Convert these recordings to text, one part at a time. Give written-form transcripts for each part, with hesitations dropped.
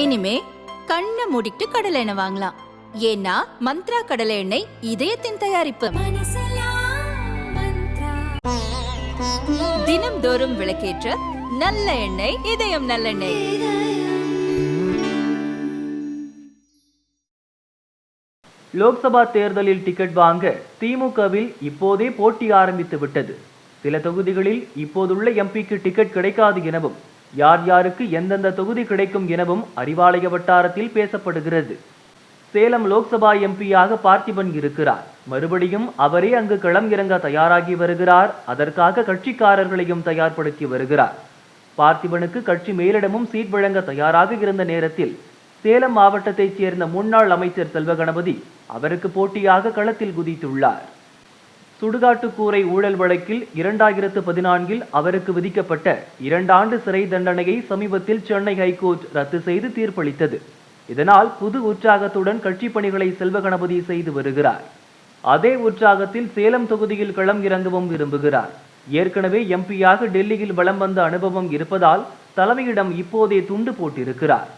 இனிமே கண்ணை மூடிட்டு கடலை எண்ணெய் வாங்கலாம். ஏன்னா மந்த்ரா கடலை எண்ணெய் இதயத்தின் தயாரிப்பு. தினம்தோறும் விளக்கேற்ற நல்ல எண்ணெய் இதயம் நல்லெண்ணெய். லோக்சபா தேர்தலில் டிக்கெட் வாங்க திமுகவில் இப்போதே போட்டி ஆரம்பித்து விட்டது. சில தொகுதிகளில் இப்போதுள்ள எம்பிக்கு டிக்கெட் கிடைக்காது எனவும், யார் யாருக்கு எந்தெந்த தொகுதி கிடைக்கும் எனவும் அறிவாலய வட்டாரத்தில் பேசப்படுகிறது. சேலம் லோக்சபா எம்பியாக பார்த்திபன் இருக்கிறார். மறுபடியும் அவரே அங்கு களம் இறங்க தயாராகி வருகிறார். அதற்காக கட்சிக்காரர்களையும் தயார்படுத்தி வருகிறார். பார்த்திபனுக்கு கட்சி மேலிடமும் சீட் வழங்க தயாராக இருந்த நேரத்தில் சேலம் மாவட்டத்தைச் சேர்ந்த முன்னாள் அமைச்சர் செல்வகணபதி அவருக்கு போட்டியாக களத்தில் குதித்துள்ளார். சுடுகாட்டுக்கூரை ஊழல் வழக்கில் 2014 அவருக்கு விதிக்கப்பட்ட 2 ஆண்டு சிறை தண்டனையை சமீபத்தில் சென்னை ஹைகோர்ட் ரத்து செய்து தீர்ப்பளித்தது. இதனால் புது உற்சாகத்துடன் கட்சி பணிகளை செல்வகணபதி செய்து வருகிறார். அதே உற்சாகத்தில் சேலம் தொகுதியில் களம் இறங்கவும் விரும்புகிறார். ஏற்கனவே எம்பியாக டெல்லியில் வலம் வந்த அனுபவம் இருப்பதால் தலைமையிடம் இப்போதே துண்டு போட்டிருக்கிறார்.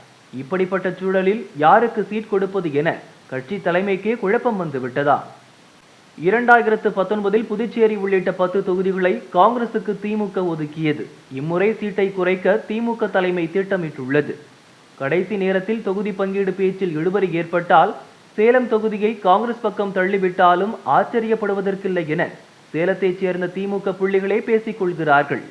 இப்படிப்பட்ட சூழலில் யாருக்கு சீட் கொடுப்பது என கட்சி தலைமைக்கே குழப்பம் வந்துவிட்டதா? 2019 புதுச்சேரி உள்ளிட்ட 10 தொகுதிகளை காங்கிரசுக்கு திமுக ஒதுக்கியது. இம்முறை சீட்டை குறைக்க திமுக தலைமை திட்டமிட்டுள்ளது. கடைசி நேரத்தில் தொகுதி பங்கீடு பேச்சில் இழுபறி ஏற்பட்டால் சேலம் தொகுதியை காங்கிரஸ் பக்கம் தள்ளிவிட்டாலும் ஆச்சரியப்படுவதற்கில்லை என சேலத்தைச் சேர்ந்த திமுக புள்ளிகளே பேசிக் கொள்கிறார்கள்.